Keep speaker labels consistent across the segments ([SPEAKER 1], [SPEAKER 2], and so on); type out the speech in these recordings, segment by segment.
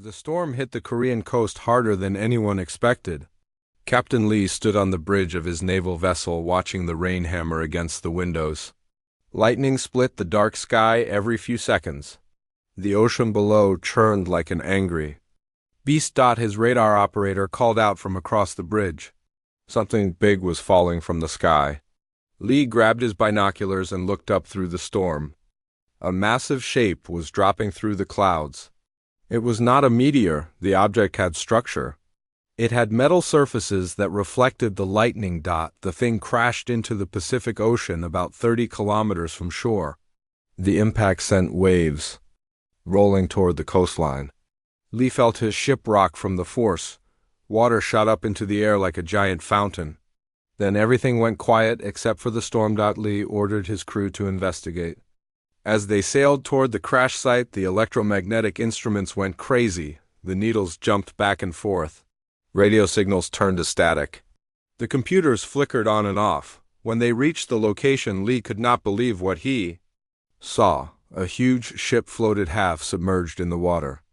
[SPEAKER 1] The storm hit the Korean coast harder than anyone expected. Captain Lee stood on the bridge of his naval vessel watching the rain hammer against the windows. Lightning split the dark sky every few seconds. The ocean below churned like an angry beast. His radar operator called out from across the bridge. Something big was falling from the sky. Lee grabbed his binoculars and looked up through the storm. A massive shape was dropping through the clouds. It was not a meteor. The object had structure. It had metal surfaces that reflected the lightning. The thing crashed into the Pacific Ocean about 30 kilometers from shore. The impact sent waves rolling toward the coastline. Lee felt his ship rock from the force. Water shot up into the air like a giant fountain. Then everything went quiet except for the storm. Lee ordered his crew to investigate. As they sailed toward the crash site, the electromagnetic instruments went crazy. The needles jumped back and forth. Radio signals turned to static. The computers flickered on and off. When they reached the location, Lee could not believe what he saw. A huge ship floated half submerged in the water.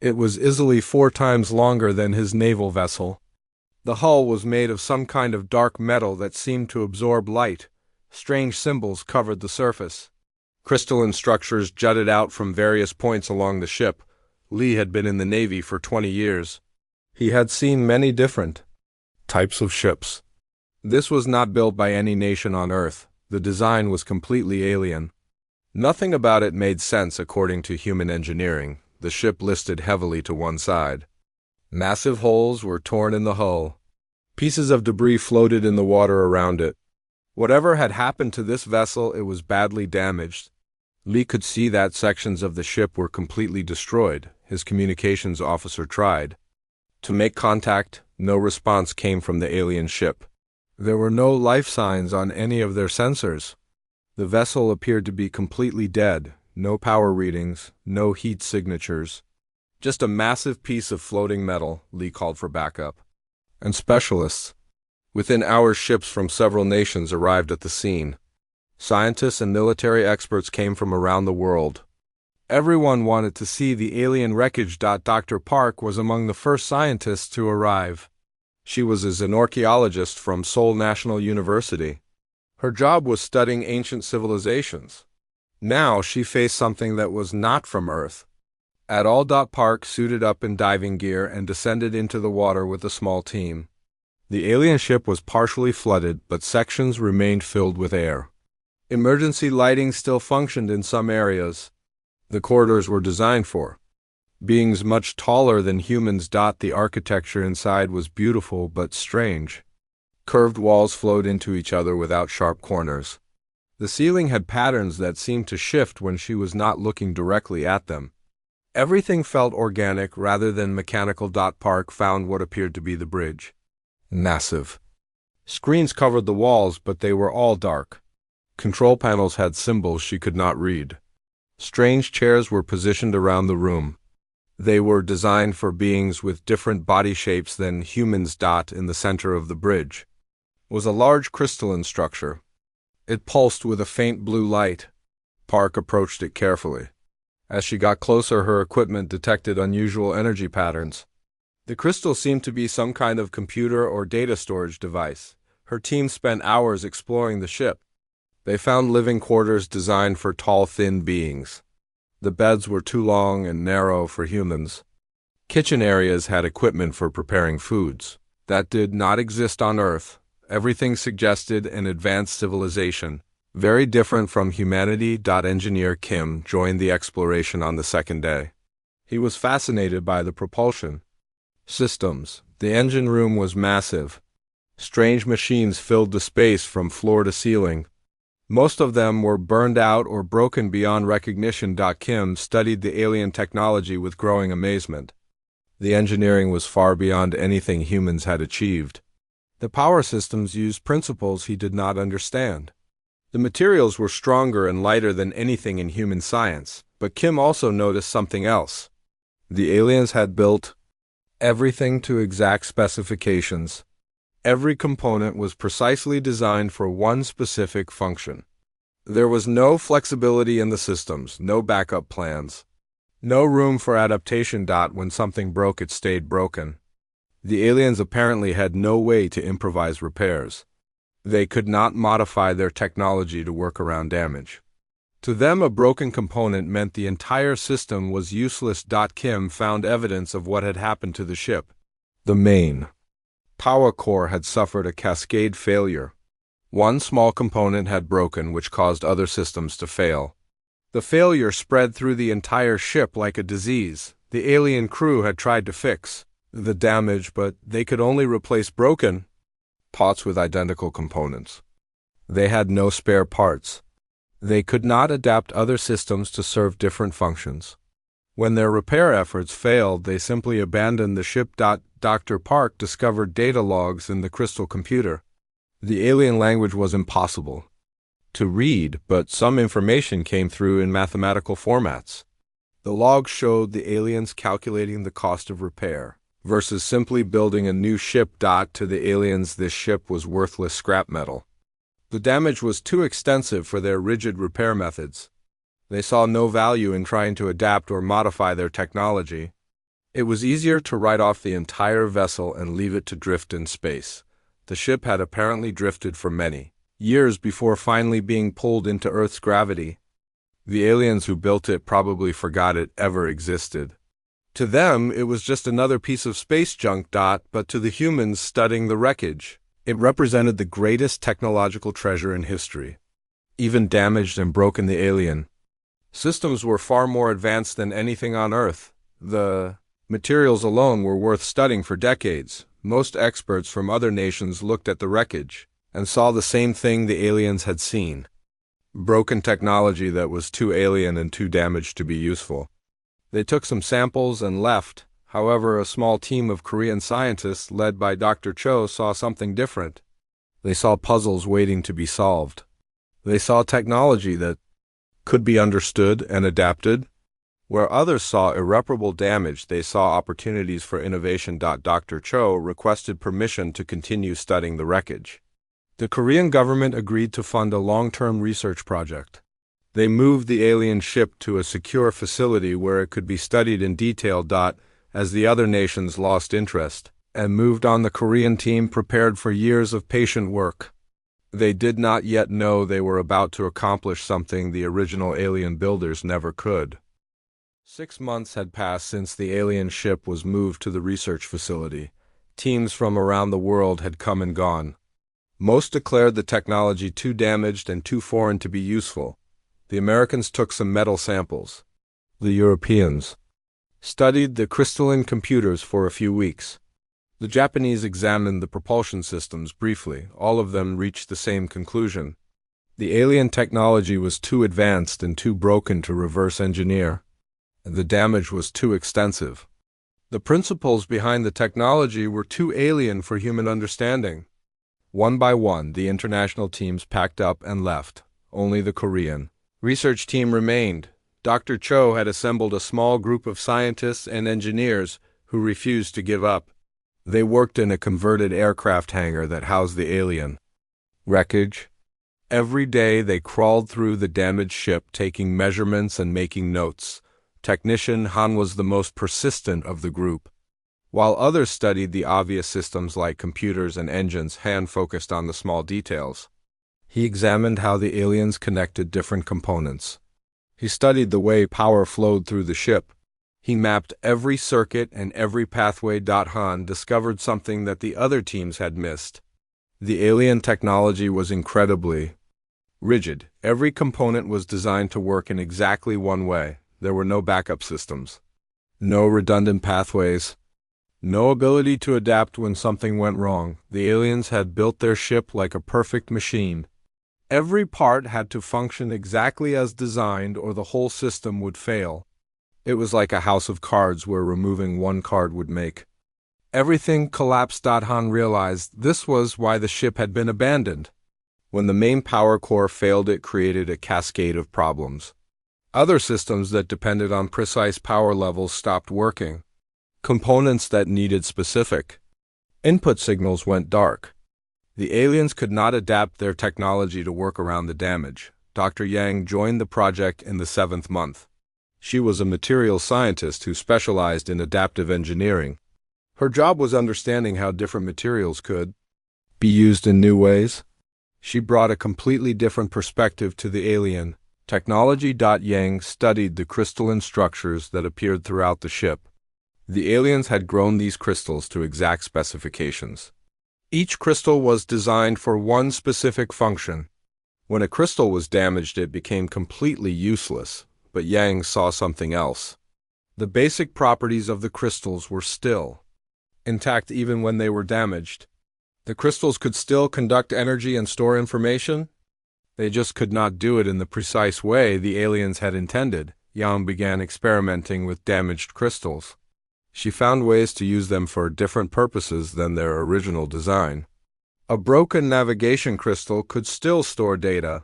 [SPEAKER 1] It was easily 4 times longer than his naval vessel. The hull was made of some kind of dark metal that seemed to absorb light. Strange symbols covered the surface. Crystalline structures jutted out from various points along the ship. Lee had been in the Navy for 20 years. He had seen many different types of ships. This was not built by any nation on Earth. The design was completely alien. Nothing about it made sense according to human engineering. The ship listed heavily to one side. Massive holes were torn in the hull. Pieces of debris floated in the water around it. Whatever had happened to this vessel, it was badly damaged. Lee could see that sections of the ship were completely destroyed. His communications officer tried to make contact. No response came from the alien ship. There were no life signs on any of their sensors. The vessel appeared to be completely dead. No power readings, no heat signatures. Just a massive piece of floating metal. Lee called for backup and specialists. Within hours, ships from several nations arrived at the scene. Scientists and military experts came from around the world. Everyone wanted to see the alien wreckage. Dr. Park was among the first scientists to arrive. She was an archaeologist from Seoul National University. Her job was studying ancient civilizations. Now she faced something that was not from Earth at all. Park suited up in diving gear and descended into the water with a small team. The alien ship was partially flooded, but sections remained filled with air. Emergency lighting still functioned in some areas. The corridors were designed for beings much taller than humans. The architecture inside was beautiful but strange. Curved walls flowed into each other without sharp corners. The ceiling had patterns that seemed to shift when she was not looking directly at them. Everything felt organic rather than mechanical. Park found what appeared to be the bridge. Massive screens covered the walls, but they were all dark. Control panels had symbols she could not read. Strange chairs were positioned around the room. They were designed for beings with different body shapes than humans. In the center of the bridge was a large crystalline structure. It pulsed with a faint blue light. Park approached it carefully. As she got closer, her equipment detected unusual energy patterns. The crystal seemed to be some kind of computer or data storage device. Her team spent hours exploring the ship. They found living quarters designed for tall, thin beings. The beds were too long and narrow for humans. Kitchen areas had equipment for preparing foods that did not exist on Earth. Everything suggested an advanced civilization, very different from humanity. Engineer Kim joined the exploration on the second day. He was fascinated by the propulsion systems. The engine room was massive. Strange machines filled the space from floor to ceiling. Most of them were burned out or broken beyond recognition. Kim studied the alien technology with growing amazement. The engineering was far beyond anything humans had achieved. The power systems used principles he did not understand. The materials were stronger and lighter than anything in human science, but Kim also noticed something else. The aliens had built everything to exact specifications. Every component was precisely designed for one specific function. There was no flexibility in the systems, no backup plans. No room for adaptation. When something broke, it stayed broken. The aliens apparently had no way to improvise repairs. They could not modify their technology to work around damage. To them, a broken component meant the entire system was useless. Kim found evidence of what had happened to the ship. The main power core had suffered a cascade failure. One small component had broken, which caused other systems to fail. The failure spread through the entire ship like a disease. The alien crew had tried to fix the damage, but they could only replace broken parts with identical components. They had no spare parts. They could not adapt other systems to serve different functions. When their repair efforts failed, they simply abandoned the ship. Dr. Park discovered data logs in the crystal computer. The alien language was impossible to read, but some information came through in mathematical formats. The logs showed the aliens calculating the cost of repair versus simply building a new ship. To the aliens, this ship was worthless scrap metal. The damage was too extensive for their rigid repair methods. They saw no value in trying to adapt or modify their technology. It was easier to write off the entire vessel and leave it to drift in space. The ship had apparently drifted for many years before finally being pulled into Earth's gravity. The aliens who built it probably forgot it ever existed. To them, it was just another piece of space junk. But to the humans studying the wreckage, it represented the greatest technological treasure in history. Even damaged and broken, the alien systems were far more advanced than anything on Earth. The materials alone were worth studying for decades. Most experts from other nations looked at the wreckage and saw the same thing the aliens had seen: broken technology that was too alien and too damaged to be useful. They took some samples and left. However, a small team of Korean scientists led by Dr. Cho saw something different. They saw puzzles waiting to be solved. They saw technology that could be understood and adapted. Where others saw irreparable damage, they saw opportunities for innovation. Dr. Cho requested permission to continue studying the wreckage. The Korean government agreed to fund a long-term research project. They moved the alien ship to a secure facility where it could be studied in detail. As the other nations lost interest and moved on, the Korean team prepared for years of patient work. They did not yet know they were about to accomplish something the original alien builders never could. 6 months had passed since the alien ship was moved to the research facility. Teams from around the world had come and gone. Most declared the technology too damaged and too foreign to be useful. The Americans took some metal samples. The Europeans studied the crystalline computers for a few weeks. The Japanese examined the propulsion systems briefly. All of them reached the same conclusion: the alien technology was too advanced and too broken to reverse engineer. The damage was too extensive. The principles behind the technology were too alien for human understanding. One by one, the international teams packed up and left. Only the Korean research team remained. Dr. Cho had assembled a small group of scientists and engineers who refused to give up. They worked in a converted aircraft hangar that housed the alien wreckage. Every day they crawled through the damaged ship, taking measurements and making notes. Technician Han was the most persistent of the group. While others studied the obvious systems like computers and engines, Han focused on the small details. He examined how the aliens connected different components. He studied the way power flowed through the ship. He mapped every circuit and every pathway. Han discovered something that the other teams had missed. The alien technology was incredibly rigid. Every component was designed to work in exactly one way. There were no backup systems, no redundant pathways, no ability to adapt when something went wrong. The aliens had built their ship like a perfect machine. Every part had to function exactly as designed, or the whole system would fail. It was like a house of cards where removing one card would make everything collapse. Han realized this was why the ship had been abandoned. When the main power core failed, it created a cascade of problems. Other systems that depended on precise power levels stopped working. Components that needed specific input signals went dark. The aliens could not adapt their technology to work around the damage. Dr. Yang joined the project in the 7th month. She was a materials scientist who specialized in adaptive engineering. Her job was understanding how different materials could be used in new ways. She brought a completely different perspective to the alien technology. Yang studied the crystalline structures that appeared throughout the ship. The aliens had grown these crystals to exact specifications. Each crystal was designed for one specific function. When a crystal was damaged, it became completely useless, but Yang saw something else. The basic properties of the crystals were still intact even when they were damaged. The crystals could still conduct energy and store information. They just could not do it in the precise way the aliens had intended. Yang began experimenting with damaged crystals. She found ways to use them for different purposes than their original design. A broken navigation crystal could still store data.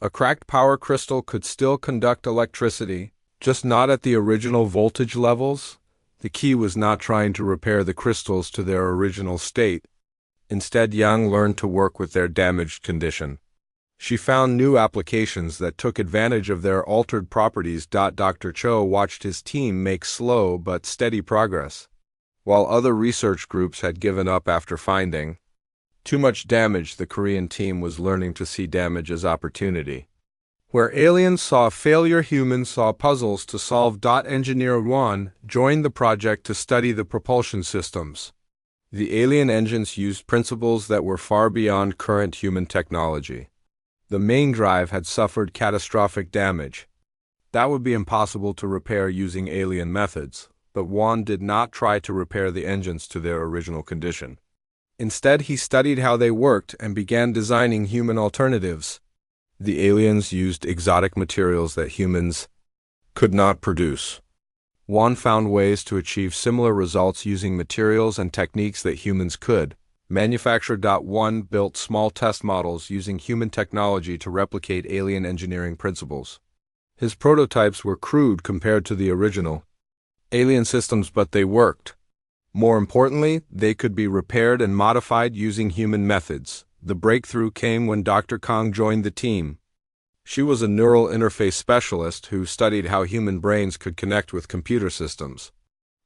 [SPEAKER 1] A cracked power crystal could still conduct electricity, just not at the original voltage levels. The key was not trying to repair the crystals to their original state. Instead, Yang learned to work with their damaged condition. She found new applications that took advantage of their altered properties. Dr. Cho watched his team make slow but steady progress. While other research groups had given up after finding too much damage, the Korean team was learning to see damage as opportunity. Where aliens saw failure, humans saw puzzles to solve. Engineer Won joined the project to study the propulsion systems. The alien engines used principles that were far beyond current human technology. The main drive had suffered catastrophic damage. That would be impossible to repair using alien methods, but Won did not try to repair the engines to their original condition. Instead, he studied how they worked and began designing human alternatives. The aliens used exotic materials that humans could not produce. Won found ways to achieve similar results using materials and techniques that humans could manufacture. Won built small test models using human technology to replicate alien engineering principles. His prototypes were crude compared to the original alien systems, but they worked. More importantly, they could be repaired and modified using human methods. The breakthrough came when Dr. Kang joined the team. She was a neural interface specialist who studied how human brains could connect with computer systems.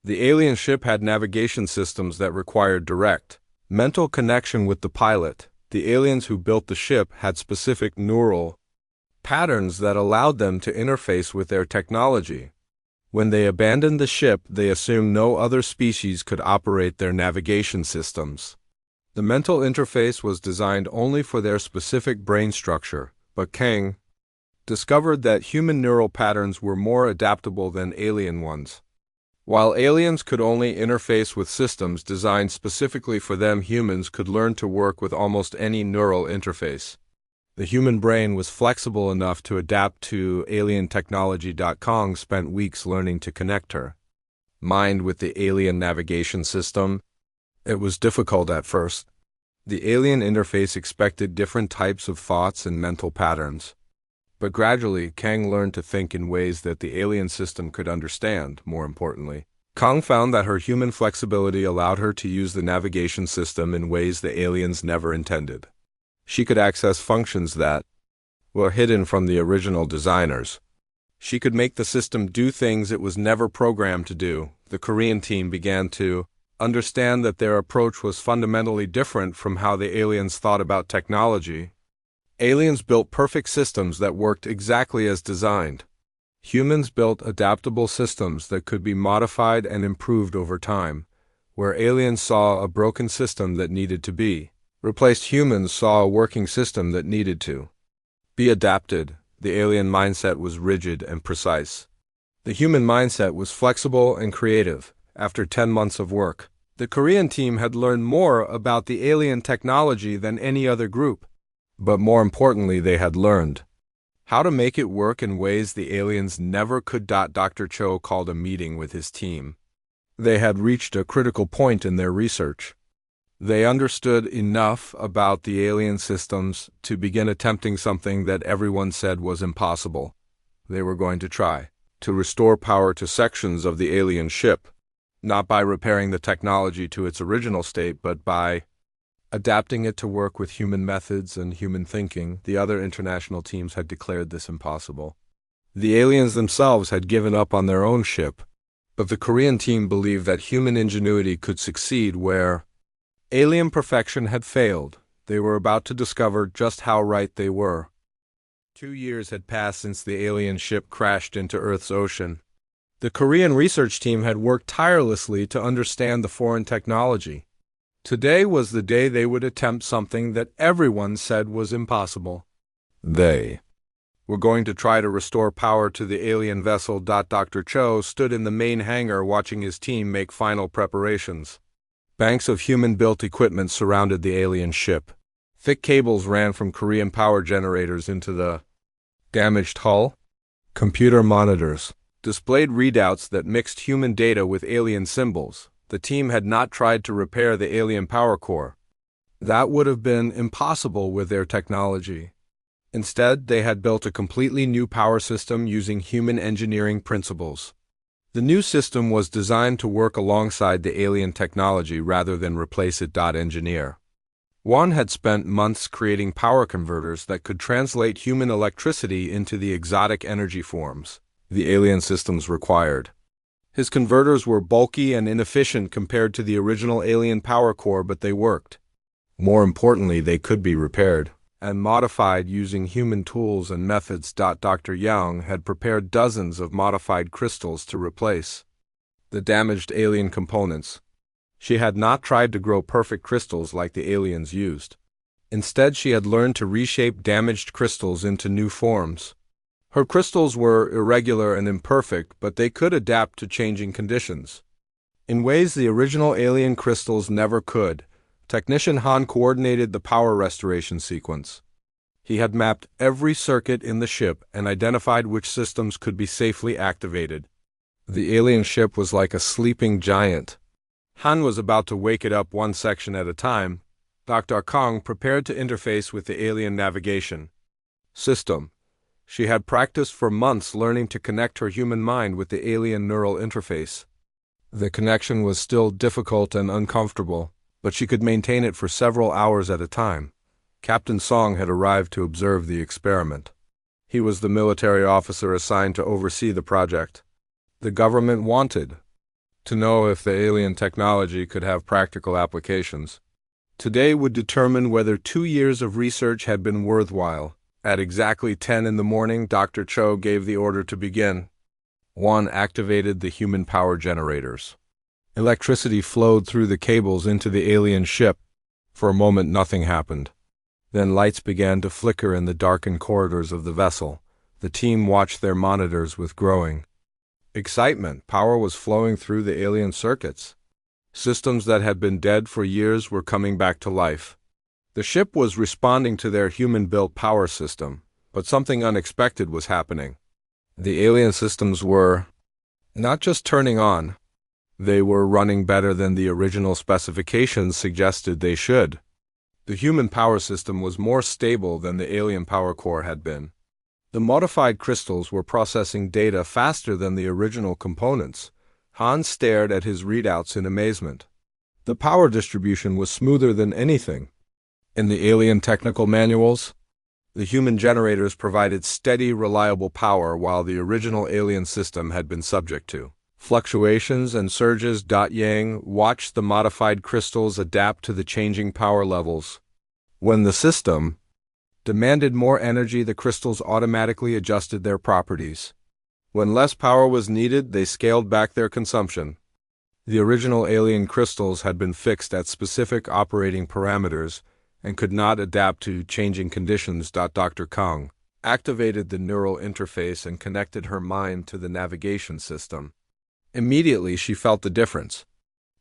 [SPEAKER 1] The alien ship had navigation systems that required direct mental connection with the pilot. The aliens who built the ship had specific neural patterns that allowed them to interface with their technology. When they abandoned the ship, they assumed no other species could operate their navigation systems. The mental interface was designed only for their specific brain structure, but Kang discovered that human neural patterns were more adaptable than alien ones. While aliens could only interface with systems designed specifically for them, humans could learn to work with almost any neural interface. The human brain was flexible enough to adapt to alien technology. Kang spent weeks learning to connect her mind with the alien navigation system. It was difficult at first. The alien interface expected different types of thoughts and mental patterns. But gradually, Kang learned to think in ways that the alien system could understand. More importantly, Kang found that her human flexibility allowed her to use the navigation system in ways the aliens never intended. She could access functions that were hidden from the original designers. She could make the system do things it was never programmed to do. The Korean team began to understand that their approach was fundamentally different from how the aliens thought about technology. Aliens built perfect systems that worked exactly as designed. Humans built adaptable systems that could be modified and improved over time. Where aliens saw a broken system that needed to be replaced, humans saw a working system that needed to be adapted. The alien mindset was rigid and precise. The human mindset was flexible and creative. After 10 months of work, the Korean team had learned more about the alien technology than any other group. But more importantly, they had learned how to make it work in ways the aliens never could. Dr. Cho called a meeting with his team. They had reached a critical point in their research. They understood enough about the alien systems to begin attempting something that everyone said was impossible. They were going to try to restore power to sections of the alien ship, not by repairing the technology to its original state, but by adapting it to work with human methods and human thinking. The other international teams had declared this impossible. The aliens themselves had given up on their own ship, but the Korean team believed that human ingenuity could succeed where alien perfection had failed. They were about to discover just how right they were. 2 years had passed since the alien ship crashed into Earth's ocean. The Korean research team had worked tirelessly to understand the foreign technology. Today was the day they would attempt something that everyone said was impossible. They were going to try to restore power to the alien vessel. Dr. Cho stood in the main hangar watching his team make final preparations. Banks of human-built equipment surrounded the alien ship. Thick cables ran from Korean power generators into the damaged hull. Computer monitors displayed readouts that mixed human data with alien symbols. The team had not tried to repair the alien power core. That would have been impossible with their technology. Instead, they had built a completely new power system using human engineering principles. The new system was designed to work alongside the alien technology rather than replace it. Engineer Won had spent months creating power converters that could translate human electricity into the exotic energy forms the alien systems required. His converters were bulky and inefficient compared to the original alien power core, but they worked. More importantly, they could be repaired and modified using human tools and methods. Dr. Young had prepared dozens of modified crystals to replace the damaged alien components. She had not tried to grow perfect crystals like the aliens used. Instead, she had learned to reshape damaged crystals into new forms. Her crystals were irregular and imperfect, but they could adapt to changing conditions in ways the original alien crystals never could. Technician Han coordinated the power restoration sequence. He had mapped every circuit in the ship and identified which systems could be safely activated. The alien ship was like a sleeping giant. Han was about to wake it up one section at a time. Dr. Kong prepared to interface with the alien navigation system. She had practiced for months learning to connect her human mind with the alien neural interface. The connection was still difficult and uncomfortable, but she could maintain it for several hours at a time. Captain Song had arrived to observe the experiment. He was the military officer assigned to oversee the project. The government wanted to know if the alien technology could have practical applications. Today would determine whether 2 years of research had been worthwhile. At exactly 10 in the morning, Dr. Cho gave the order to begin. Won activated the human power generators. Electricity flowed through the cables into the alien ship. For a moment, nothing happened. Then lights began to flicker in the darkened corridors of the vessel. The team watched their monitors with growing excitement. Power was flowing through the alien circuits. Systems that had been dead for years were coming back to life. The ship was responding to their human-built power system, but something unexpected was happening. The alien systems were not just turning on, they were running better than the original specifications suggested they should. The human power system was more stable than the alien power core had been. The modified crystals were processing data faster than the original components. Han stared at his readouts in amazement. The power distribution was smoother than anything in the alien technical manuals. The human generators provided steady, reliable power while the original alien system had been subject to fluctuations and surges. Yang watched the modified crystals adapt to the changing power levels. When the system demanded more energy, the crystals automatically adjusted their properties. When less power was needed, they scaled back their consumption. The original alien crystals had been fixed at specific operating parameters and could not adapt to changing conditions. Dr. Kong activated the neural interface and connected her mind to the navigation system. Immediately, she felt the difference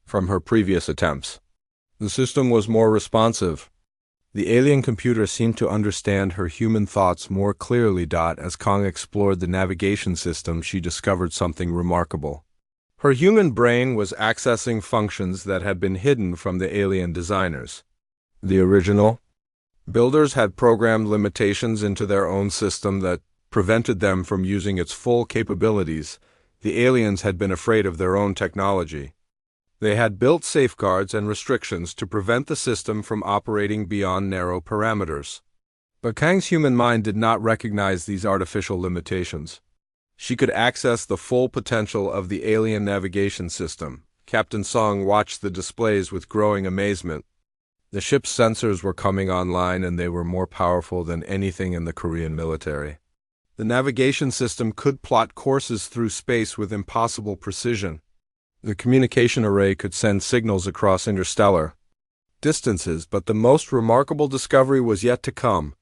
[SPEAKER 1] from her previous attempts. The system was more responsive. The alien computer seemed to understand her human thoughts more clearly. As Kong explored the navigation system, she discovered something remarkable. Her human brain was accessing functions that had been hidden from the alien designers. The original builders had programmed limitations into their own system that prevented them from using its full capabilities. The aliens had been afraid of their own technology. They had built safeguards and restrictions to prevent the system from operating beyond narrow parameters. But Kang's human mind did not recognize these artificial limitations. She could access the full potential of the alien navigation system. Captain Song watched the displays with growing amazement. The ship's sensors were coming online, and they were more powerful than anything in the Korean military. The navigation system could plot courses through space with impossible precision. The communication array could send signals across interstellar distances, but the most remarkable discovery was yet to come.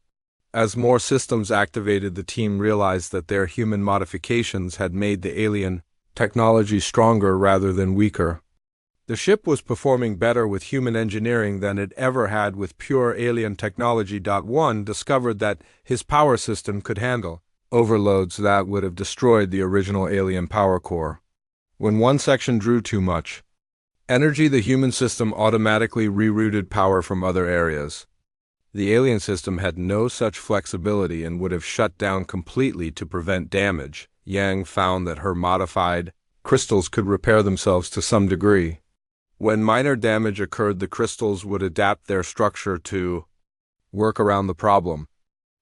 [SPEAKER 1] As more systems activated, the team realized that their human modifications had made the alien technology stronger rather than weaker. The ship was performing better with human engineering than it ever had with pure alien technology. One discovered that his power system could handle overloads that would have destroyed the original alien power core. When one section drew too much energy, the human system automatically rerouted power from other areas. The alien system had no such flexibility and would have shut down completely to prevent damage. Yang found that her modified crystals could repair themselves to some degree. When minor damage occurred, the crystals would adapt their structure to work around the problem.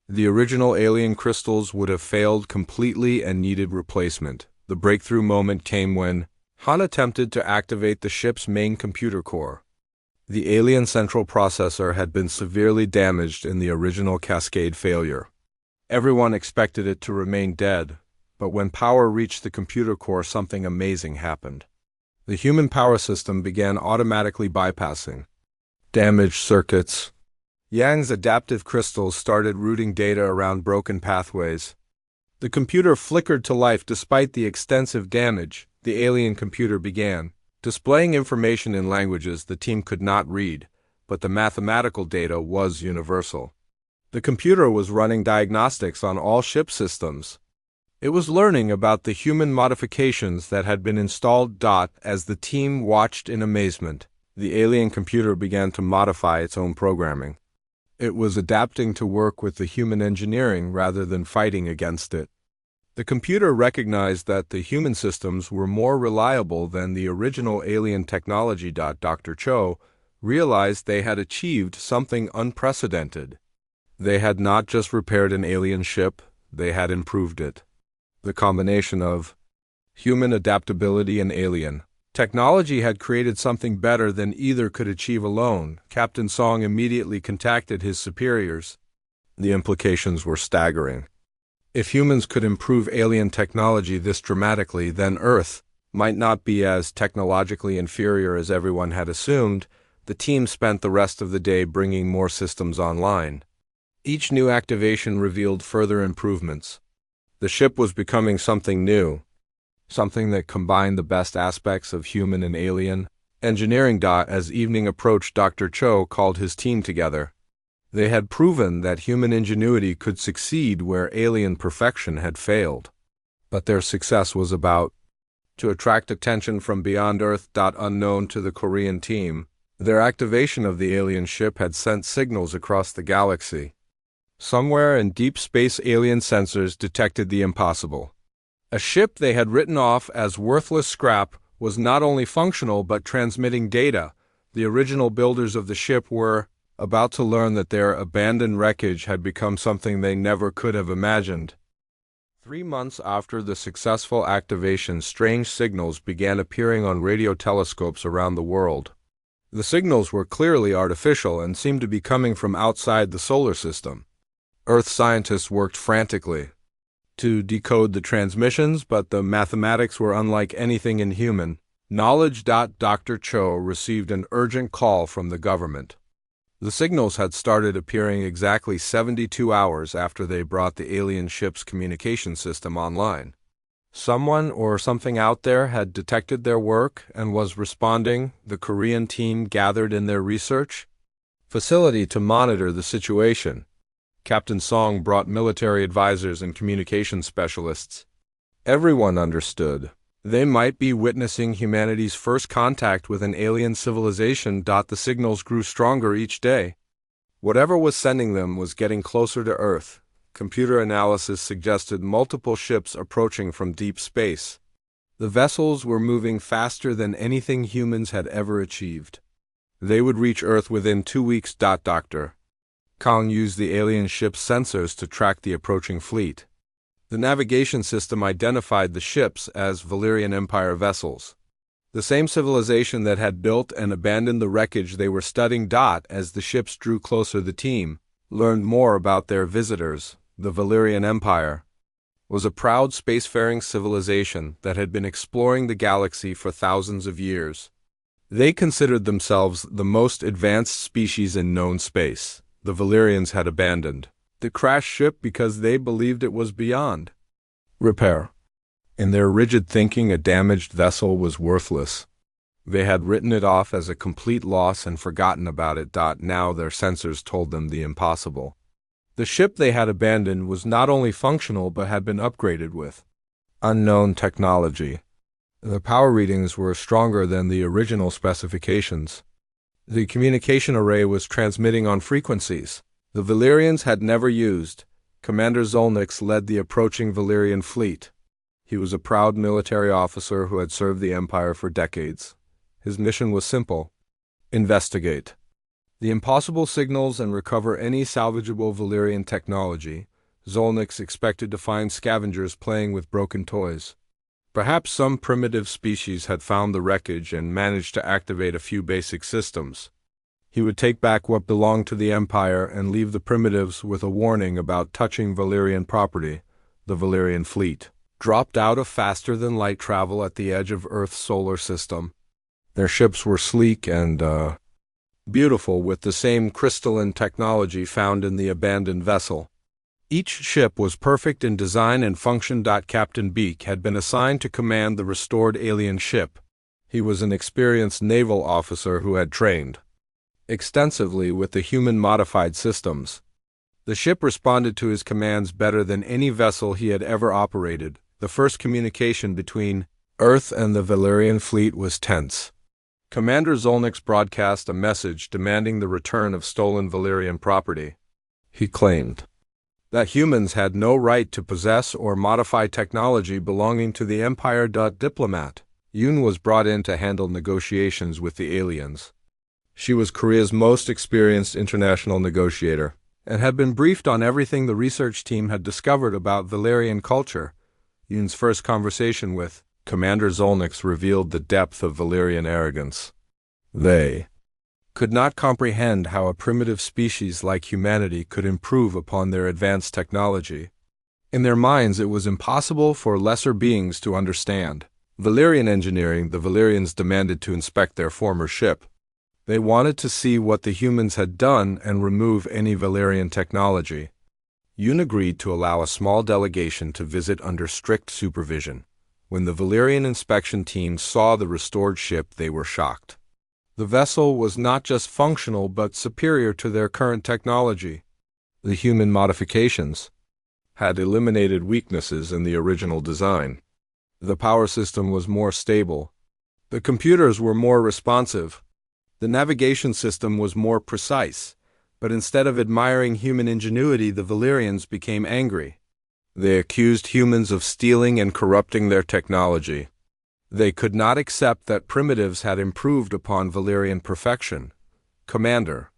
[SPEAKER 1] The original alien crystals would have failed completely and needed replacement. The breakthrough moment came when Han attempted to activate the ship's main computer core. The alien central processor had been severely damaged in the original cascade failure. Everyone expected it to remain dead, but when power reached the computer core, something amazing happened. The human power system began automatically bypassing damaged circuits. Yang's adaptive crystals started routing data around broken pathways. The computer flickered to life despite the extensive damage. The alien computer began displaying information in languages the team could not read, but the mathematical data was universal. The computer was running diagnostics on all ship systems. It was learning about the human modifications that had been installed. As the team watched in amazement, the alien computer began to modify its own programming. It was adapting to work with the human engineering rather than fighting against it. The computer recognized that the human systems were more reliable than the original alien technology. Dr. Cho realized they had achieved something unprecedented. They had not just repaired an alien ship, they had improved it. The combination of human adaptability and alien technology had created something better than either could achieve alone. Captain Song immediately contacted his superiors. The implications were staggering. If humans could improve alien technology this dramatically, then Earth might not be as technologically inferior as everyone had assumed. The team spent the rest of the day bringing more systems online. Each new activation revealed further improvements. The ship was becoming something new, something that combined the best aspects of human and alien engineering. As evening approached, Dr. Cho called his team together. They had proven that human ingenuity could succeed where alien perfection had failed. But their success was about to attract attention from beyond Earth. Unknown to the Korean team, their activation of the alien ship had sent signals across the galaxy. Somewhere in deep space, alien sensors detected the impossible. A ship they had written off as worthless scrap was not only functional but transmitting data. The original builders of the ship were about to learn that their abandoned wreckage had become something they never could have imagined. 3 months after the successful activation, strange signals began appearing on radio telescopes around the world. The signals were clearly artificial and seemed to be coming from outside the solar system. Earth scientists worked frantically to decode the transmissions, but the mathematics were unlike anything in human knowledge. Dr. Cho received an urgent call from the government. The signals had started appearing exactly 72 hours after they brought the alien ship's communication system online. Someone or something out there had detected their work and was responding. The Korean team gathered in their research facility to monitor the situation. Captain Song brought military advisors and communication specialists. Everyone understood they might be witnessing humanity's first contact with an alien civilization. The signals grew stronger each day. Whatever was sending them was getting closer to Earth. Computer analysis suggested multiple ships approaching from deep space. The vessels were moving faster than anything humans had ever achieved. They would reach Earth within 2 weeks. Dr. Kong used the alien ship's sensors to track the approaching fleet. The navigation system identified the ships as Valyrian Empire vessels. The same civilization that had built and abandoned the wreckage they were studying. As the ships drew closer, the team learned more about their visitors. The Valyrian Empire was a proud spacefaring civilization that had been exploring the galaxy for thousands of years. They considered themselves the most advanced species in known space. The Valyrians had abandoned the crashed ship because they believed it was beyond repair. In their rigid thinking, a damaged vessel was worthless. They had written it off as a complete loss and forgotten about it. Now their sensors told them the impossible. The ship they had abandoned was not only functional but had been upgraded with unknown technology. The power readings were stronger than the original specifications. The communication array was transmitting on frequencies the Valyrians had never used. Commander Zolnix led the approaching Valyrian fleet. He was a proud military officer who had served the Empire for decades. His mission was simple: investigate the impossible signals and recover any salvageable Valyrian technology. Zolnix expected to find scavengers playing with broken toys. Perhaps some primitive species had found the wreckage and managed to activate a few basic systems. He would take back what belonged to the Empire and leave the primitives with a warning about touching Valyrian property. The Valyrian fleet dropped out of faster-than-light travel at the edge of Earth's solar system. Their ships were sleek and beautiful, with the same crystalline technology found in the abandoned vessel. Each ship was perfect in design and function. Captain Beak had been assigned to command the restored alien ship. He was an experienced naval officer who had trained extensively with the human-modified systems. The ship responded to his commands better than any vessel he had ever operated. The first communication between Earth and the Valyrian fleet was tense. Commander Zolnix broadcast a message demanding the return of stolen Valyrian property. He claimed that humans had no right to possess or modify technology belonging to the Empire. Diplomat Yoon was brought in to handle negotiations with the aliens. She was Korea's most experienced international negotiator and had been briefed on everything the research team had discovered about Valyrian culture. Yoon's first conversation with Commander Zolnix revealed the depth of Valyrian arrogance. They could not comprehend how a primitive species like humanity could improve upon their advanced technology. In their minds, it was impossible for lesser beings to understand Valyrian engineering. The Valyrians demanded to inspect their former ship. They wanted to see what the humans had done and remove any Valyrian technology. Yoon agreed to allow a small delegation to visit under strict supervision. When the Valyrian inspection team saw the restored ship, they were shocked. The vessel was not just functional but superior to their current technology. The human modifications had eliminated weaknesses in the original design. The power system was more stable. The computers were more responsive. The navigation system was more precise. But instead of admiring human ingenuity, the Valyrians became angry. They accused humans of stealing and corrupting their technology. They could not accept that primitives had improved upon Valyrian perfection. Commander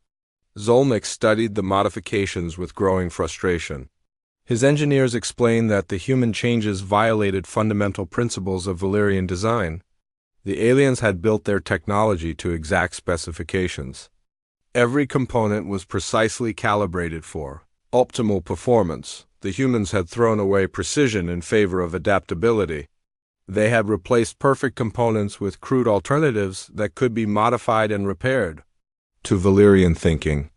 [SPEAKER 1] Zolnix studied the modifications with growing frustration. His engineers explained that the human changes violated fundamental principles of Valyrian design. The aliens had built their technology to exact specifications. Every component was precisely calibrated for optimal performance. The humans had thrown away precision in favor of adaptability. They had replaced perfect components with crude alternatives that could be modified and repaired. To Valyrian thinking,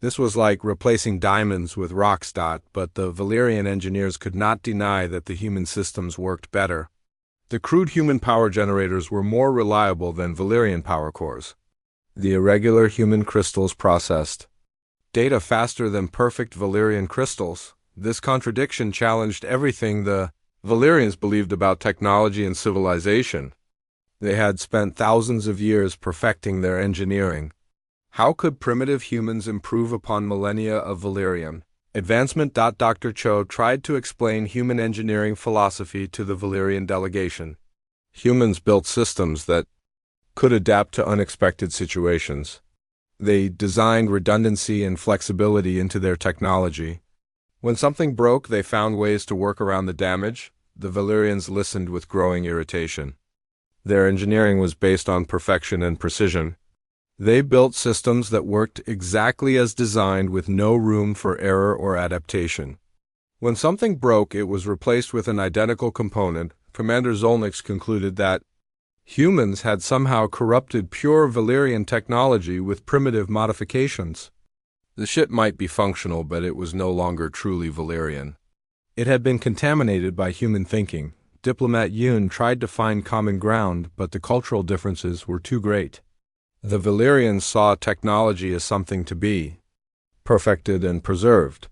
[SPEAKER 1] this was like replacing diamonds with rocks. But the Valyrian engineers could not deny that the human systems worked better. The crude human power generators were more reliable than Valyrian power cores. The irregular human crystals processed data faster than perfect Valyrian crystals. This contradiction challenged everything the Valyrians believed about technology and civilization. They had spent thousands of years perfecting their engineering. How could primitive humans improve upon millennia of Valyrian advancement? Dr. Cho tried to explain human engineering philosophy to the Valyrian delegation. Humans built systems that could adapt to unexpected situations. They designed redundancy and flexibility into their technology. When something broke, they found ways to work around the damage. The Valyrians listened with growing irritation. Their engineering was based on perfection and precision. They built systems that worked exactly as designed with no room for error or adaptation. When something broke, it was replaced with an identical component. Commander Zolnix concluded that humans had somehow corrupted pure Valyrian technology with primitive modifications. The ship might be functional, but it was no longer truly Valyrian. It had been contaminated by human thinking. Diplomat Yoon tried to find common ground, but the cultural differences were too great. The Valyrians saw technology as something to be perfected and preserved.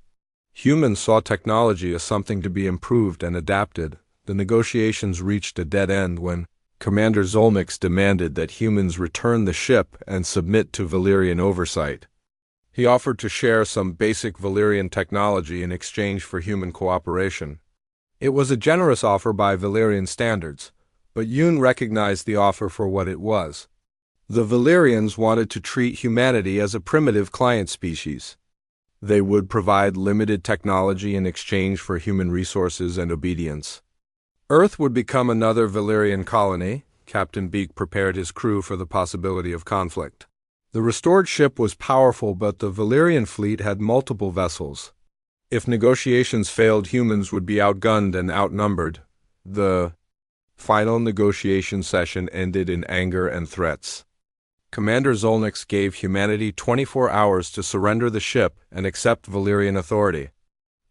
[SPEAKER 1] Humans saw technology as something to be improved and adapted. The negotiations reached a dead end when Commander Zolnix demanded that humans return the ship and submit to Valyrian oversight. He offered to share some basic Valyrian technology in exchange for human cooperation. It was a generous offer by Valyrian standards, but Yoon recognized the offer for what it was. The Valyrians wanted to treat humanity as a primitive client species. They would provide limited technology in exchange for human resources and obedience. Earth would become another Valyrian colony. Captain Beak prepared his crew for the possibility of conflict. The restored ship was powerful, but the Valyrian fleet had multiple vessels. If negotiations failed, humans would be outgunned and outnumbered. The final negotiation session ended in anger and threats. Commander Zolnix gave humanity 24 hours to surrender the ship and accept Valyrian authority.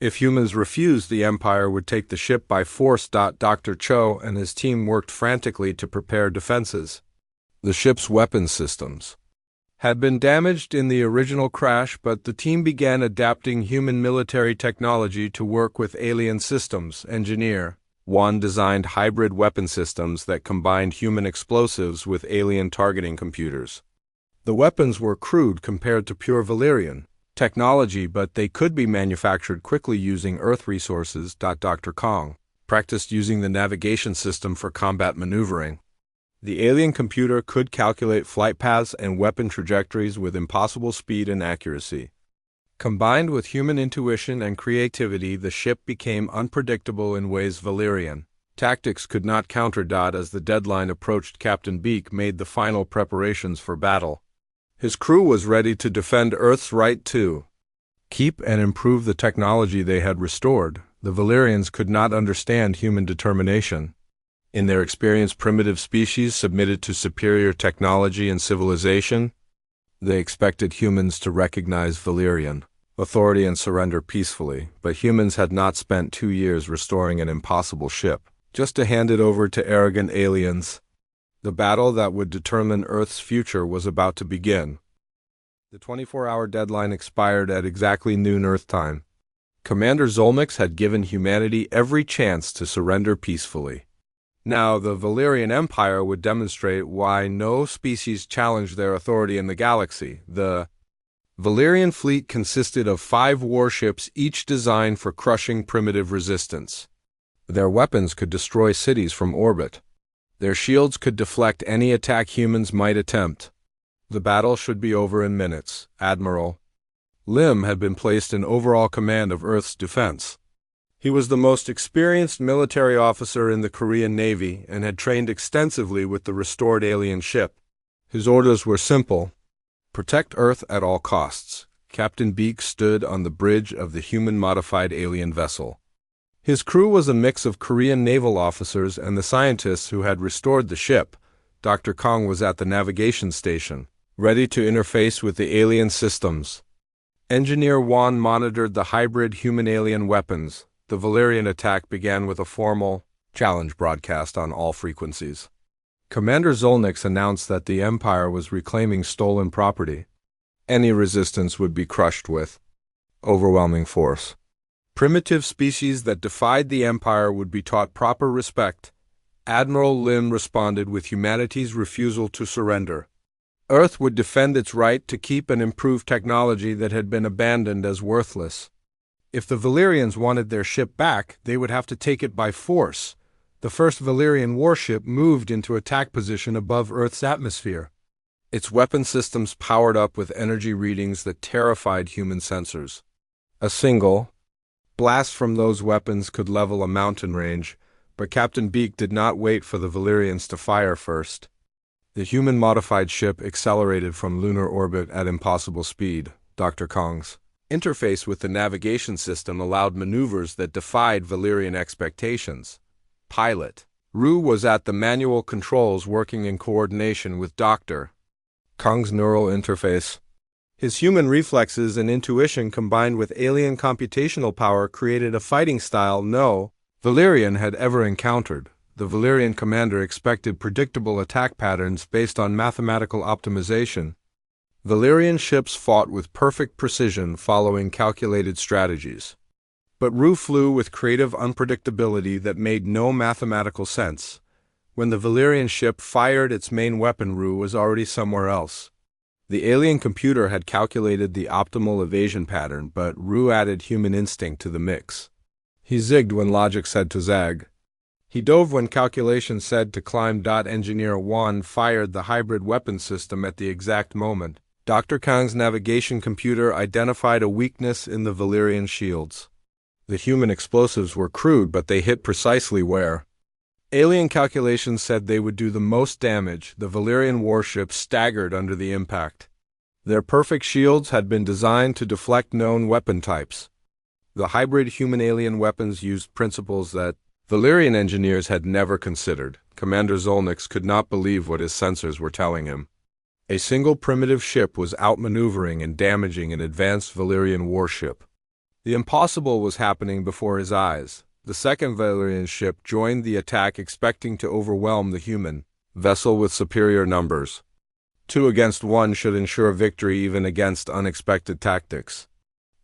[SPEAKER 1] If humans refused, the Empire would take the ship by force. Dr. Cho and his team worked frantically to prepare defenses. The ship's weapons systems had been damaged in the original crash, but the team began adapting human military technology to work with alien systems. Engineer Wan designed hybrid weapon systems that combined human explosives with alien targeting computers. The weapons were crude compared to pure Valyrian technology, but they could be manufactured quickly using Earth resources. Dr. Kong practiced using the navigation system for combat maneuvering. The alien computer could calculate flight paths and weapon trajectories with impossible speed and accuracy. Combined with human intuition and creativity, the ship became unpredictable in ways Valyrian tactics could not counter. As the deadline approached, Captain Beak made the final preparations for battle. His crew was ready to defend Earth's right to keep and improve the technology they had restored. The Valyrians could not understand human determination. In their experience, primitive species submitted to superior technology and civilization. They expected humans to recognize Valyrian authority and surrender peacefully, but humans had not spent 2 years restoring an impossible ship, just to hand it over to arrogant aliens. The battle that would determine Earth's future was about to begin. The 24-hour deadline expired at exactly noon Earth time. Commander Zolnix had given humanity every chance to surrender peacefully. Now, the Valyrian Empire would demonstrate why no species challenged their authority in the galaxy. The Valyrian fleet consisted of 5 warships, each designed for crushing primitive resistance. Their weapons could destroy cities from orbit. Their shields could deflect any attack humans might attempt. The battle should be over in minutes. Admiral Lim had been placed in overall command of Earth's defense. He was the most experienced military officer in the Korean Navy and had trained extensively with the restored alien ship. His orders were simple: protect Earth at all costs. Captain Beak stood on the bridge of the human-modified alien vessel. His crew was a mix of Korean naval officers and the scientists who had restored the ship. Dr. Kong was at the navigation station, ready to interface with the alien systems. Engineer Wan monitored the hybrid human-alien weapons. The Valyrian attack began with a formal challenge broadcast on all frequencies. Commander Zolnix announced that the Empire was reclaiming stolen property. Any resistance would be crushed with overwhelming force. Primitive species that defied the Empire would be taught proper respect. Admiral Lim responded with humanity's refusal to surrender. Earth would defend its right to keep and improve technology that had been abandoned as worthless. If the Valyrians wanted their ship back, they would have to take it by force. The first Valyrian warship moved into attack position above Earth's atmosphere. Its weapon systems powered up with energy readings that terrified human sensors. A single Blasts from those weapons could level a mountain range, but Captain Beak did not wait for the Valyrians to fire first. The human-modified ship accelerated from lunar orbit at impossible speed. Dr. Kong's interface with the navigation system allowed maneuvers that defied Valyrian expectations. Pilot Rue was at the manual controls working in coordination with Dr. Kong's neural interface. His human reflexes and intuition combined with alien computational power created a fighting style no Valyrian had ever encountered. The Valyrian commander expected predictable attack patterns based on mathematical optimization. Valyrian ships fought with perfect precision following calculated strategies. But Rue flew with creative unpredictability that made no mathematical sense. When the Valyrian ship fired its main weapon, Rue was already somewhere else. The alien computer had calculated the optimal evasion pattern, but Rue added human instinct to the mix. He zigged when logic said to zag. He dove when calculation said to climb. Engineer Wan fired the hybrid weapon system at the exact moment. Dr. Kang's navigation computer identified a weakness in the Valyrian shields. The human explosives were crude, but they hit precisely where alien calculations said they would do the most damage. The Valyrian warships staggered under the impact. Their perfect shields had been designed to deflect known weapon types. The hybrid human-alien weapons used principles that Valyrian engineers had never considered. Commander Zolnix could not believe what his sensors were telling him. A single primitive ship was outmaneuvering and damaging an advanced Valyrian warship. The impossible was happening before his eyes. The second Valyrian ship joined the attack, expecting to overwhelm the human vessel with superior numbers. 2 against 1 should ensure victory even against unexpected tactics.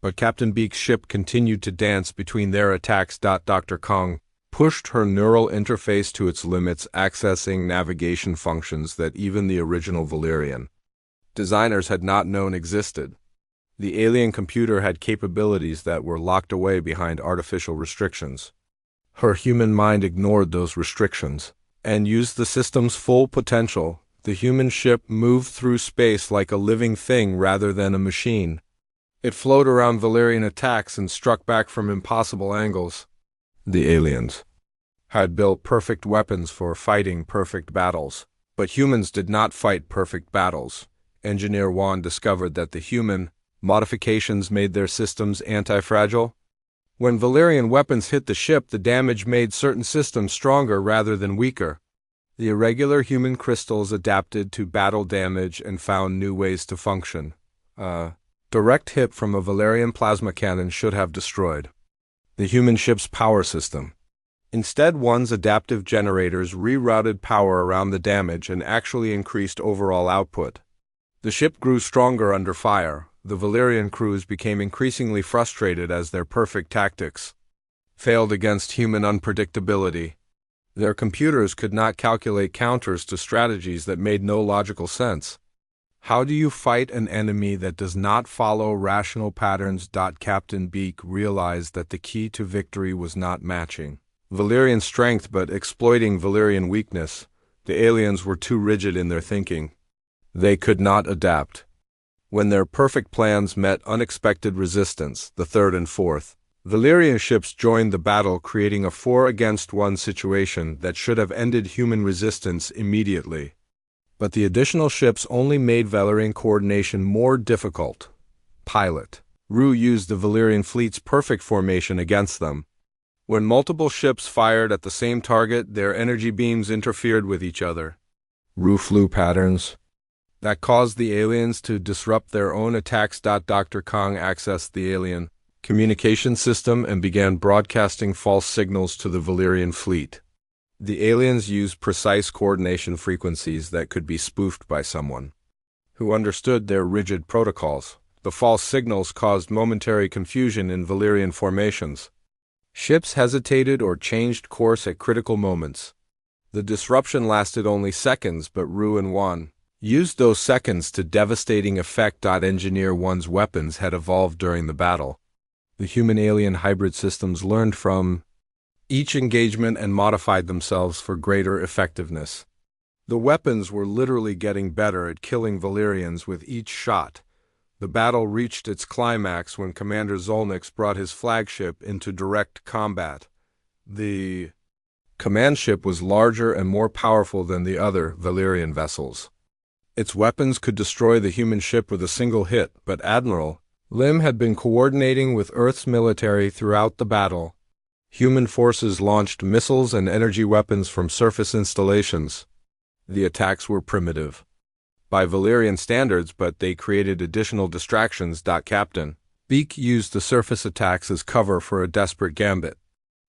[SPEAKER 1] But Captain Beak's ship continued to dance between their attacks. Dr. Kong pushed her neural interface to its limits, accessing navigation functions that even the original Valyrian designers had not known existed. The alien computer had capabilities that were locked away behind artificial restrictions. Her human mind ignored those restrictions and used the system's full potential. The human ship moved through space like a living thing rather than a machine. It flowed around Valyrian attacks and struck back from impossible angles. The aliens had built perfect weapons for fighting perfect battles, but humans did not fight perfect battles. Engineer Wan discovered that the human modifications made their systems anti-fragile. When Valyrian weapons hit the ship, the damage made certain systems stronger rather than weaker. The irregular human crystals adapted to battle damage and found new ways to function. Direct hit from a Valyrian plasma cannon should have destroyed the human ship's power system. Instead, One's adaptive generators rerouted power around the damage and actually increased overall output. The ship grew stronger under fire. The Valyrian crews became increasingly frustrated as their perfect tactics failed against human unpredictability. Their computers could not calculate counters to strategies that made no logical sense. How do you fight an enemy that does not follow rational patterns? Captain Beak realized that the key to victory was not matching Valyrian strength but exploiting Valyrian weakness. The aliens were too rigid in their thinking. They could not adapt. When their perfect plans met unexpected resistance, the third and fourth Valyrian ships joined the battle, creating a 4-against-1 situation that should have ended human resistance immediately. But the additional ships only made Valyrian coordination more difficult. Pilot Rue used the Valyrian fleet's perfect formation against them. When multiple ships fired at the same target, their energy beams interfered with each other. Rue flew patterns that caused the aliens to disrupt their own attacks. Dr. Kong accessed the alien communication system and began broadcasting false signals to the Valyrian fleet. The aliens used precise coordination frequencies that could be spoofed by someone who understood their rigid protocols. The false signals caused momentary confusion in Valyrian formations. Ships hesitated or changed course at critical moments. The disruption lasted only seconds, but Rue and Wan used those seconds to devastating effect. Engineer One's weapons had evolved during the battle. The human-alien hybrid systems learned from each engagement and modified themselves for greater effectiveness. The weapons were literally getting better at killing Valyrians with each shot. The battle reached its climax when Commander Zolnix brought his flagship into direct combat. The command ship was larger and more powerful than the other Valyrian vessels. Its weapons could destroy the human ship with a single hit, but Admiral Lim had been coordinating with Earth's military throughout the battle. Human forces launched missiles and energy weapons from surface installations. The attacks were primitive by Valyrian standards, but they created additional distractions. Captain Beak used the surface attacks as cover for a desperate gambit.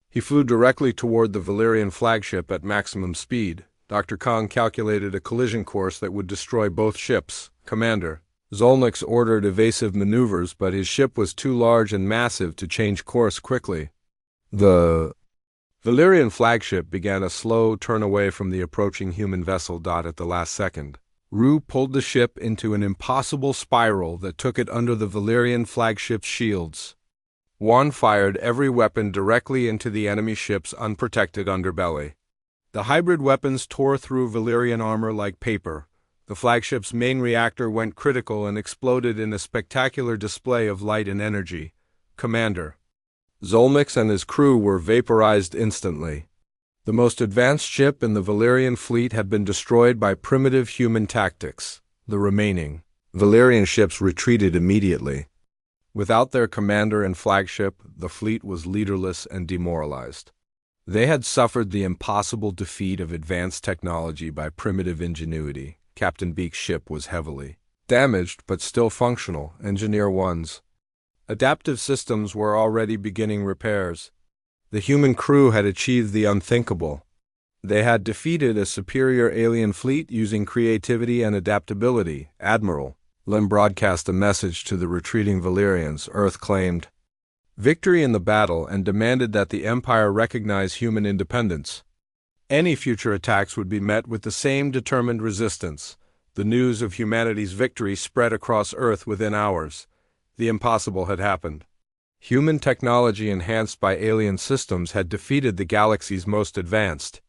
[SPEAKER 1] He flew directly toward the Valyrian flagship at maximum speed. Dr. Kong calculated a collision course that would destroy both ships. Commander Zolnix ordered evasive maneuvers, but his ship was too large and massive to change course quickly. The Valyrian flagship began a slow turn away from the approaching human vessel. At the last second, Rue pulled the ship into an impossible spiral that took it under the Valyrian flagship's shields. Juan fired every weapon directly into the enemy ship's unprotected underbelly. The hybrid weapons tore through Valyrian armor like paper. The flagship's main reactor went critical and exploded in a spectacular display of light and energy. Commander Zolnix and his crew were vaporized instantly. The most advanced ship in the Valyrian fleet had been destroyed by primitive human tactics. The remaining Valyrian ships retreated immediately. Without their commander and flagship, the fleet was leaderless and demoralized. They had suffered the impossible defeat of advanced technology by primitive ingenuity. Captain Beak's ship was heavily damaged but still functional. Engineer 1's adaptive systems were already beginning repairs. The human crew had achieved the unthinkable. They had defeated a superior alien fleet using creativity and adaptability. Admiral Lim broadcast a message to the retreating Valyrians. Earth claimed victory in the battle and demanded that the Empire recognize human independence. Any future attacks would be met with the same determined resistance. The news of humanity's victory spread across Earth within hours. The impossible had happened. Human technology enhanced by alien systems had defeated the galaxy's most advanced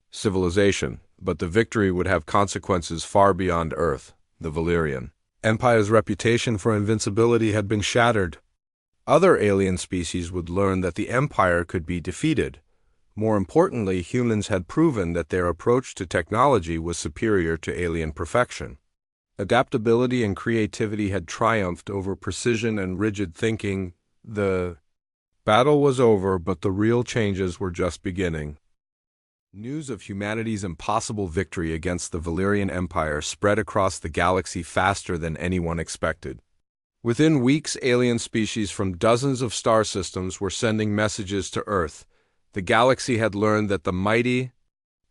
[SPEAKER 1] civilization, but the victory would have consequences far beyond Earth. The Valyrian Empire's reputation for invincibility had been shattered. Other alien species would learn that the Empire could be defeated. More importantly, humans had proven that their approach to technology was superior to alien perfection. Adaptability and creativity had triumphed over precision and rigid thinking. The battle was over, but the real changes were just beginning. News of humanity's impossible victory against the Valyrian Empire spread across the galaxy faster than anyone expected. Within weeks, alien species from dozens of star systems were sending messages to Earth. The galaxy had learned that the mighty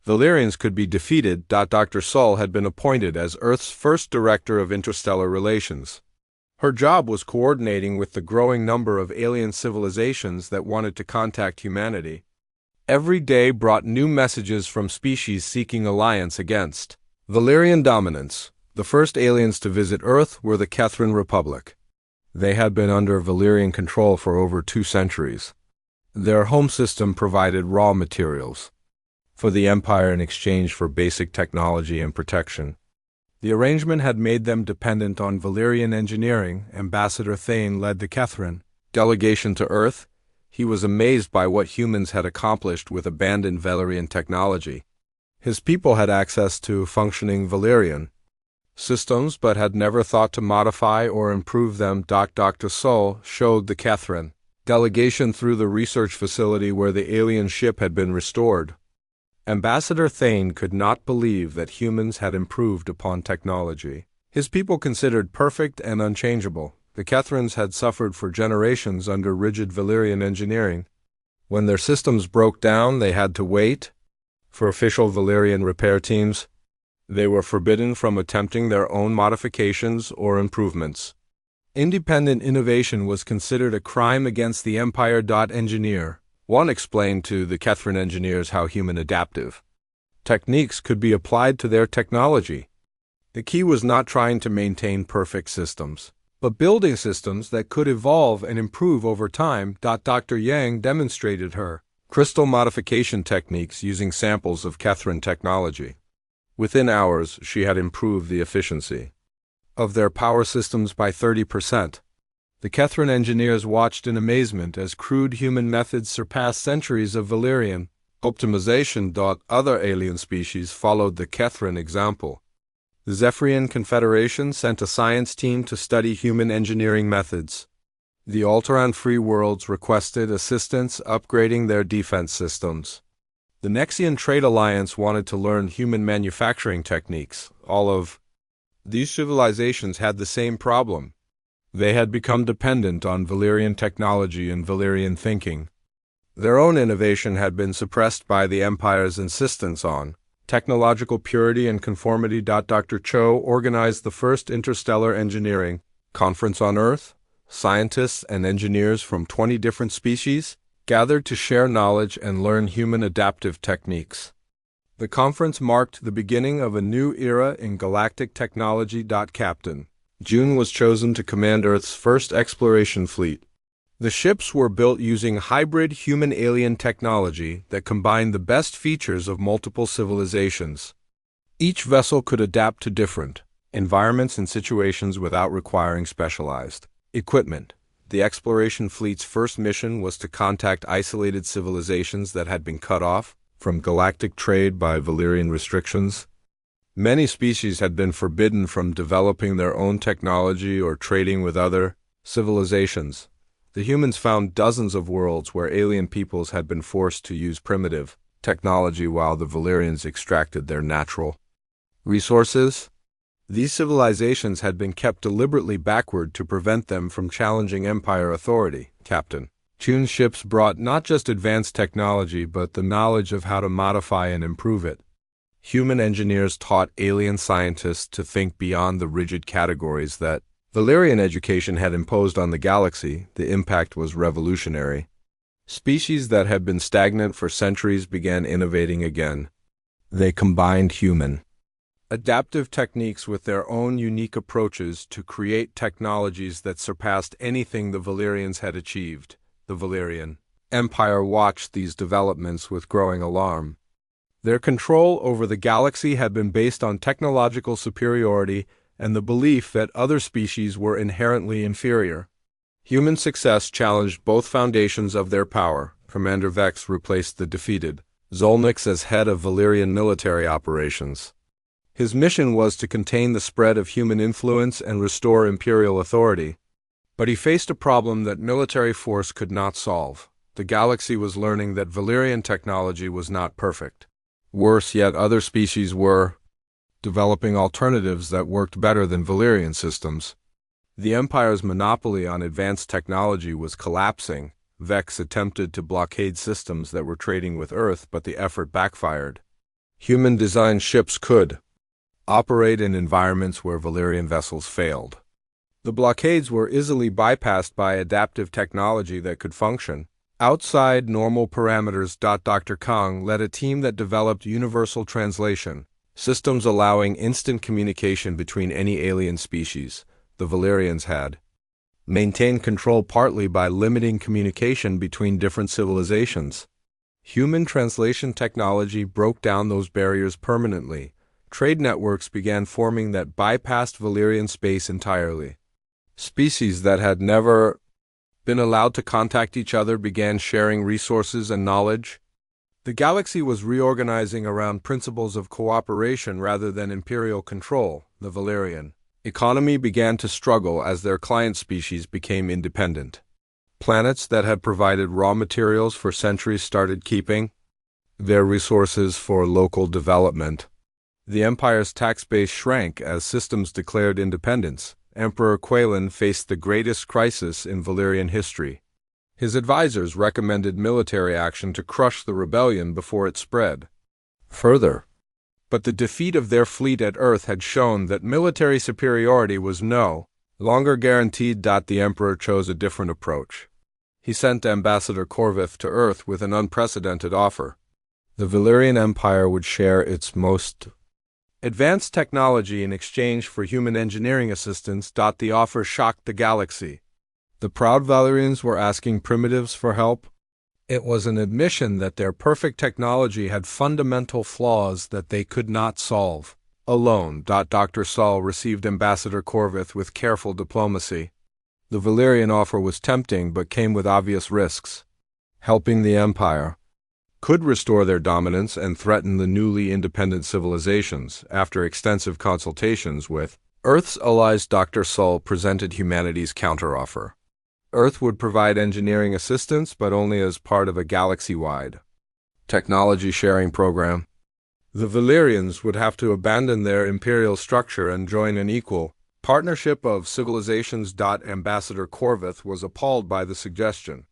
[SPEAKER 1] Valyrians could be defeated. Dr. Sol had been appointed as Earth's first director of interstellar relations. Her job was coordinating with the growing number of alien civilizations that wanted to contact humanity. Every day brought new messages from species seeking alliance against Valyrian dominance. The first aliens to visit Earth were the Kethrin Republic. They had been under Valyrian control for over 2 centuries. Their home system provided raw materials for the Empire in exchange for basic technology and protection. The arrangement had made them dependent on Valyrian engineering. Ambassador Thane led the Kethrin delegation to Earth. He was amazed by what humans had accomplished with abandoned Valyrian technology. His people had access to functioning Valyrian systems, but had never thought to modify or improve them. Dr. Sol showed the Kethrin delegation through the research facility where the alien ship had been restored. Ambassador Thane could not believe that humans had improved upon technology. His people considered perfect and unchangeable. The Kethrins had suffered for generations under rigid Valyrian engineering. When their systems broke down, they had to wait for official Valyrian repair teams. They were forbidden from attempting their own modifications or improvements. Independent innovation was considered a crime against the Empire. Engineer 1 explained to the Kethrin engineers how human adaptive techniques could be applied to their technology. The key was not trying to maintain perfect systems, but building systems that could evolve and improve over time. Dr. Yang demonstrated her crystal modification techniques using samples of Kethrin technology. Within hours, she had improved the efficiency of their power systems by 30%. The Kethran engineers watched in amazement as crude human methods surpassed centuries of Valyrian optimization. Other alien species followed the Kethran example. The Zephyrian Confederation sent a science team to study human engineering methods. The Alteran Free Worlds requested assistance upgrading their defense systems. The Nexian Trade Alliance wanted to learn human manufacturing techniques. All of these civilizations had the same problem. They had become dependent on Valyrian technology and Valyrian thinking. Their own innovation had been suppressed by the Empire's insistence on technological purity and conformity. Dr. Cho organized the first interstellar engineering conference on Earth. Scientists and engineers from 20 different species gathered to share knowledge and learn human adaptive techniques. The conference marked the beginning of a new era in galactic technology. Captain June was chosen to command Earth's first exploration fleet. The ships were built using hybrid human-alien technology that combined the best features of multiple civilizations. Each vessel could adapt to different environments and situations without requiring specialized equipment. The exploration fleet's first mission was to contact isolated civilizations that had been cut off from galactic trade by Valyrian restrictions. Many species had been forbidden from developing their own technology or trading with other civilizations. The humans found dozens of worlds where alien peoples had been forced to use primitive technology while the Valyrians extracted their natural resources. These civilizations had been kept deliberately backward to prevent them from challenging Empire authority. Captain June's ships brought not just advanced technology but the knowledge of how to modify and improve it. Human engineers taught alien scientists to think beyond the rigid categories that Valyrian education had imposed on the galaxy. The impact was revolutionary. Species that had been stagnant for centuries began innovating again. They combined human adaptive techniques with their own unique approaches to create technologies that surpassed anything the Valyrians had achieved. The Valyrian Empire watched these developments with growing alarm. Their control over the galaxy had been based on technological superiority and the belief that other species were inherently inferior. Human success challenged both foundations of their power. Commander Vex replaced the defeated Zolnix as head of Valyrian military operations. His mission was to contain the spread of human influence and restore imperial authority. But he faced a problem that military force could not solve. The galaxy was learning that Valyrian technology was not perfect. Worse yet, other species were developing alternatives that worked better than Valyrian systems. The Empire's monopoly on advanced technology was collapsing. Vex attempted to blockade systems that were trading with Earth, but the effort backfired. Human-designed ships could operate in environments where Valyrian vessels failed. The blockades were easily bypassed by adaptive technology that could function outside normal parameters. Dr. Kang led a team that developed universal translation systems allowing instant communication between any alien species. The Valyrians had maintained control partly by limiting communication between different civilizations. Human translation technology broke down those barriers permanently. Trade networks began forming that bypassed Valyrian space entirely. Species that had never been allowed to contact each other began sharing resources and knowledge. The galaxy was reorganizing around principles of cooperation rather than imperial control. The Valyrian economy began to struggle as their client species became independent. Planets that had provided raw materials for centuries started keeping their resources for local development. The Empire's tax base shrank as systems declared independence. Emperor Quaylen faced the greatest crisis in Valyrian history. His advisors recommended military action to crush the rebellion before it spread further. But the defeat of their fleet at Earth had shown that military superiority was no longer guaranteed. The Emperor chose a different approach. He sent Ambassador Corvith to Earth with an unprecedented offer. The Valyrian Empire would share its most advanced technology in exchange for human engineering assistance. The offer shocked the galaxy. The proud Valyrians were asking primitives for help. It was an admission that their perfect technology had fundamental flaws that they could not solve. Alone. Dr. Saul received Ambassador Corvith with careful diplomacy. The Valyrian offer was tempting but came with obvious risks. Helping the Empire could restore their dominance and threaten the newly independent civilizations. After extensive consultations with Earth's allies, Dr. Saul presented humanity's counteroffer. Earth would provide engineering assistance, but only as part of a galaxy-wide technology sharing program. The Valyrians would have to abandon their imperial structure and join an equal partnership of civilizations. Ambassador Corvith was appalled by the suggestion.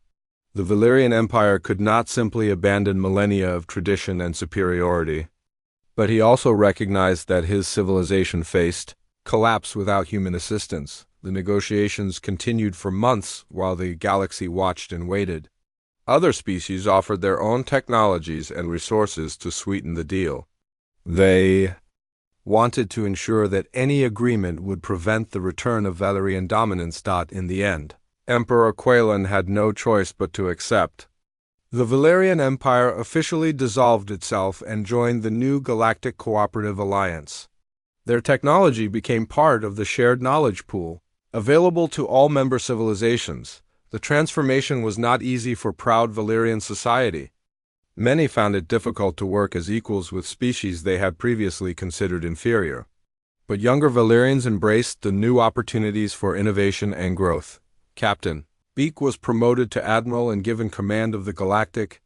[SPEAKER 1] The Valyrian Empire could not simply abandon millennia of tradition and superiority, but he also recognized that his civilization faced collapse without human assistance. The negotiations continued for months while the galaxy watched and waited. Other species offered their own technologies and resources to sweeten the deal. They wanted to ensure that any agreement would prevent the return of Valyrian dominance. In the end, Emperor Quaylan had no choice but to accept. The Valyrian Empire officially dissolved itself and joined the new Galactic Cooperative Alliance. Their technology became part of the shared knowledge pool, available to all member civilizations. The transformation was not easy for proud Valyrian society. Many found it difficult to work as equals with species they had previously considered inferior. But younger Valyrians embraced the new opportunities for innovation and growth. Captain Beak was promoted to admiral and given command of the Galactic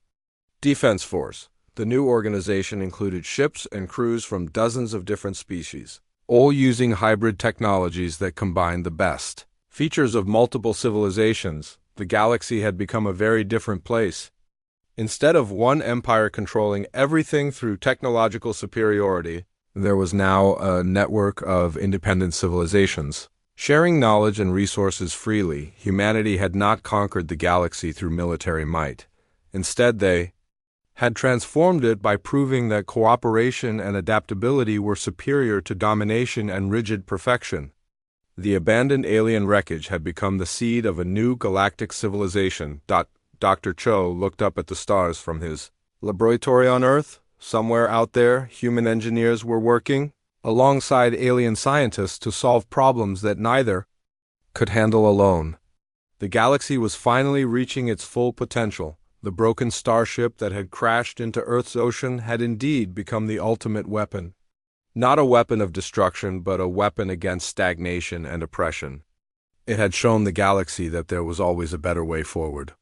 [SPEAKER 1] Defense Force. The new organization included ships and crews from dozens of different species, all using hybrid technologies that combined the best features of multiple civilizations. The galaxy had become a very different place. Instead of one empire controlling everything through technological superiority, there was now a network of independent civilizations sharing knowledge and resources freely. Humanity had not conquered the galaxy through military might. Instead, they had transformed it by proving that cooperation and adaptability were superior to domination and rigid perfection. The abandoned alien wreckage had become the seed of a new galactic civilization. Dr. Cho looked up at the stars from his laboratory on Earth. Somewhere out there, human engineers were working alongside alien scientists to solve problems that neither could handle alone. The galaxy was finally reaching its full potential. The broken starship that had crashed into Earth's ocean had indeed become the ultimate weapon. Not a weapon of destruction, but a weapon against stagnation and oppression. It had shown the galaxy that there was always a better way forward.